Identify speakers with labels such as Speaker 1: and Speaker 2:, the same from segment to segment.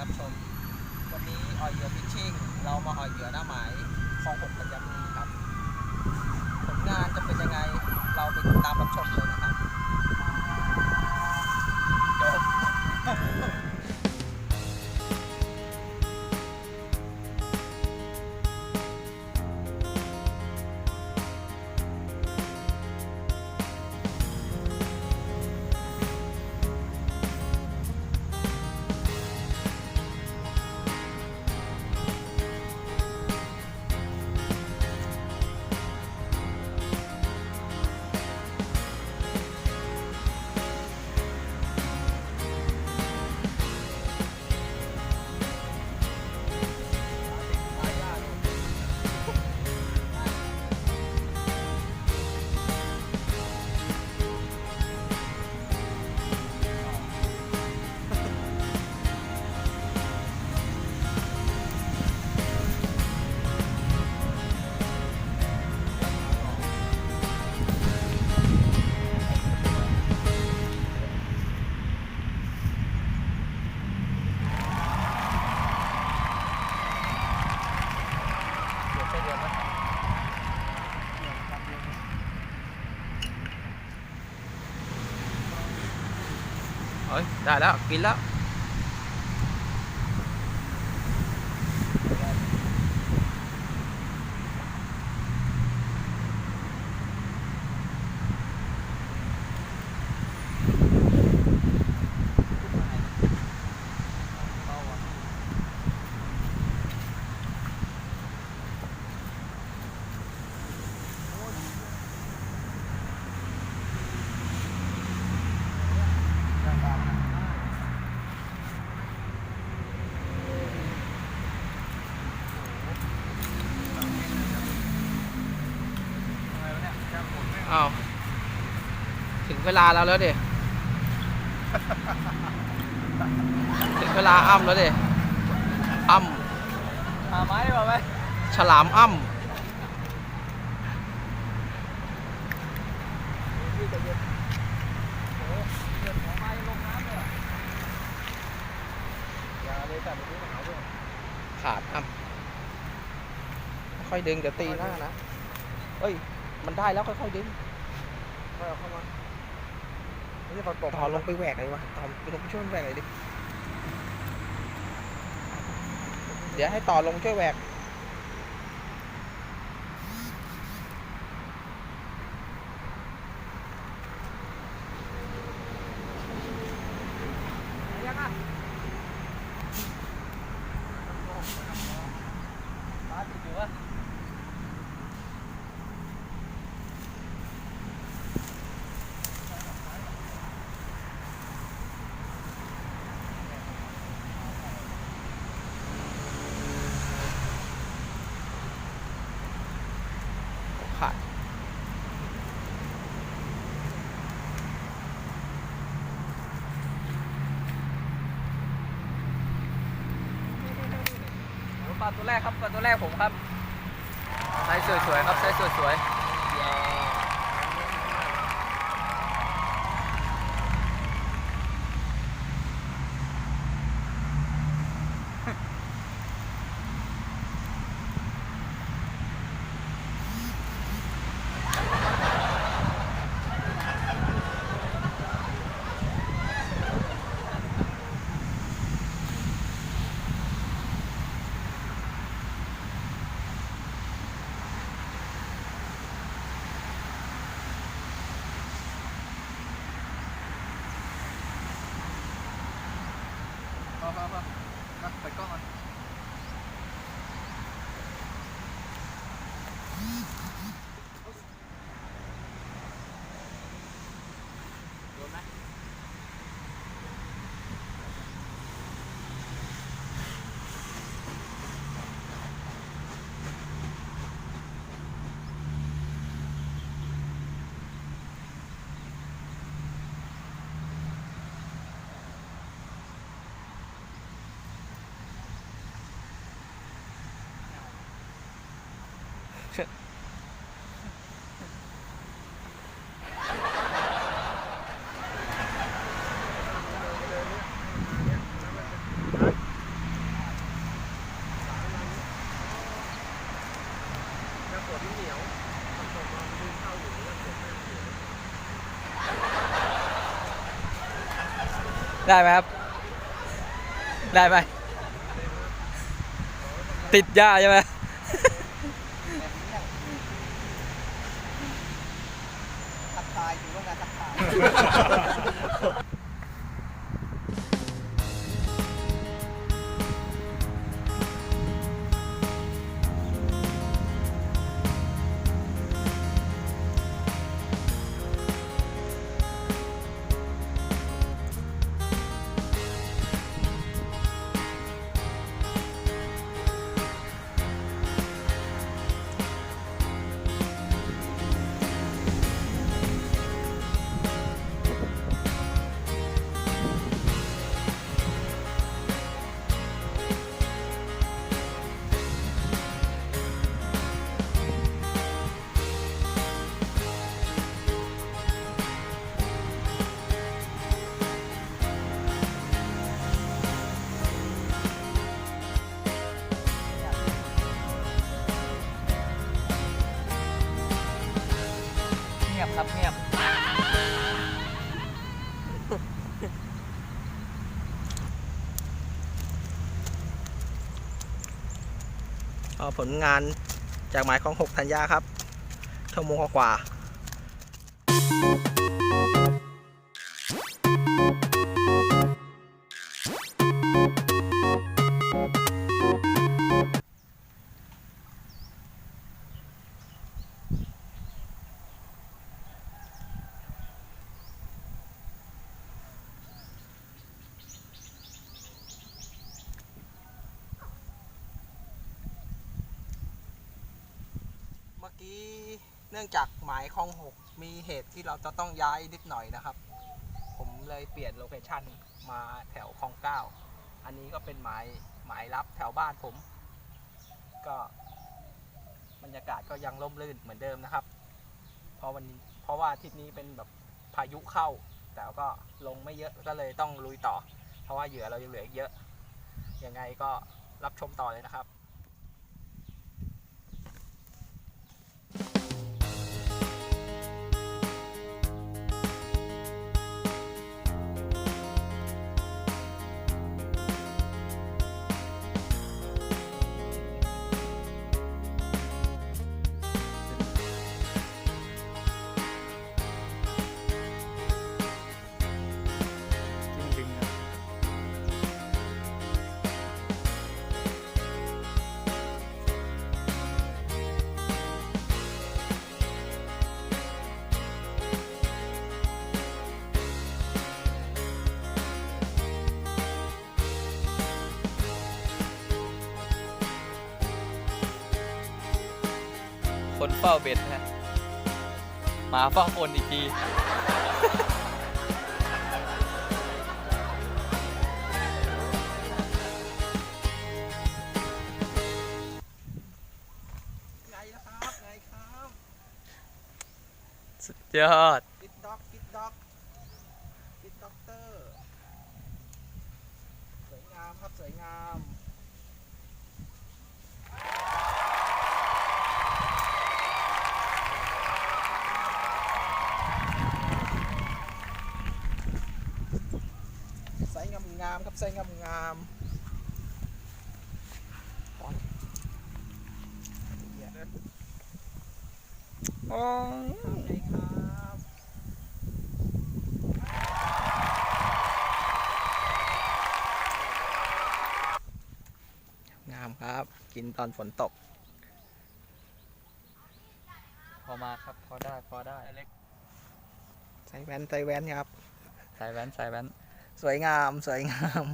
Speaker 1: รับชมวันนี้ออยเหยื่อฟิชชิ่งเรามาออยเหยื่อหน้าหมายคลอง 6 ธัญบุรีครับผลงานจะเป็นยังไงเราไปติดตามรับชมเลยนะครับจบ
Speaker 2: เฮ้ยได้แล้วกินแล้วอ้าวถึงเวลาแล้วดิถึงเวลาอ้ำแล้วดิอ้ำ
Speaker 1: หาไม้ป่ะไหม
Speaker 2: ฉลามอ้ำ
Speaker 1: พี่จะเย็นโอ้เกิดหัวไม้ลงน้ำเลยอย่าเลยแต่เมื่อกี้มันหาด้วย
Speaker 2: ขาดอ้ำค่อยดึงเดี๋ยวตีหน้านะเอ้ยมันได้แล้วค่อยๆดึง
Speaker 1: ค่อยเอาเข้ามาไม่ใช่ฝนตก
Speaker 2: ต่อลงไปแหวกเลยวะต่อไปลงไปช่วยมันแหวกเลยดิเดี๋ยวให้ต่อลงช่วยแหวก
Speaker 1: ยังอ่ะร้านติดอยู่วะ
Speaker 2: ขาด
Speaker 1: ปลาตัวแรกครับปลาตัวแรกผมครับไซส์สวยๆครับไซส์สวยๆพอนะไปกล้องก่อนโดนไหม
Speaker 2: ได้ไหมครับ ได้ไหม ติดหญ้าใช่ไหม
Speaker 1: ทักทายถือว่างานทักทายเงียบครับเงียบ
Speaker 2: ผลงานจากหมายของ6ธัญญาครับชั่วโมงกว่าเมื่อกี้เนื่องจากหมายคลอง6มีเหตุที่เราจะต้องย้ายนิดหน่อยนะครับ ผมเลยเปลี่ยนโลเคชั่นมาแถวคลอง9อันนี้ก็เป็นหมายรับแถวบ้านผม ก็บรรยากาศก็ยังร่มรื่นเหมือนเดิมนะครับ เพราะว่าอาทิตย์นี้เป็นแบบพายุเข้า แต่ก็ลงไม่เยอะก็เลยต้องลุยต่อ เพราะว่าเหยื่อเรายังเหลืออีกเยอะยังไงก็รับชมต่อเลยนะครับ
Speaker 3: คนเฝ้าเบ็ดนะหมาเฝ้าคนอีกที
Speaker 1: ไงนะครับไงครับ
Speaker 3: สุดยอด
Speaker 1: ฟิตด็อกฟิตด็อกฟิตด็อกเตอร์สวยงามครับสวยงาม ไซส์งามๆครับไซส์งามๆ
Speaker 2: โอ้ย
Speaker 1: ครับ
Speaker 2: งามครับ กินตอนฝนตก
Speaker 3: พอมาครับ พอได้ พอได้เล็ก
Speaker 2: ใส่แว่นครับ
Speaker 3: สายแว้น สายแว้น
Speaker 2: สวยงามสวยงาม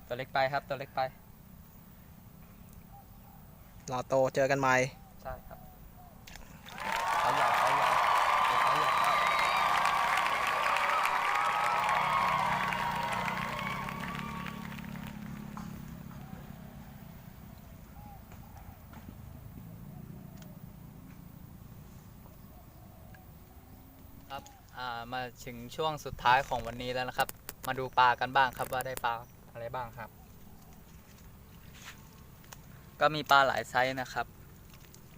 Speaker 3: ตัวเล็กไปครับ ตัวเล็กไป
Speaker 2: รอโตเจอกันใหม่
Speaker 3: ใช่ครับเขาใหญ่เขาใหญ่เขาใหญ่ครับครับมาถึงช่วงสุดท้ายของวันนี้แล้วนะครับ มาดูปลากันบ้างครับว่าได้ปลาอะไรบ้างครับ ก็มีปลาหลายไซส์นะครับ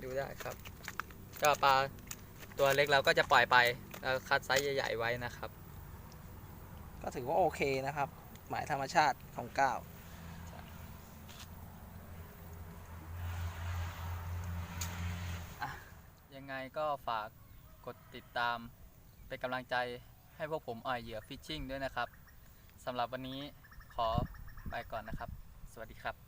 Speaker 3: ดูได้ครับ ก็ปลาตัวเล็กเราก็จะปล่อยไปแล้วคัดไซส์ใหญ่ๆไว้นะครับ
Speaker 2: ก็ถือว่าโอเคนะครับ หมายธรรมชาติของก้าว
Speaker 3: ยังไงก็ฝากกดติดตามเป็นกำลังใจให้พวกผมอ่อยเหยื่อฟิชชิ่งด้วยนะครับสำหรับวันนี้ขอไปก่อนนะครับ สวัสดีครับ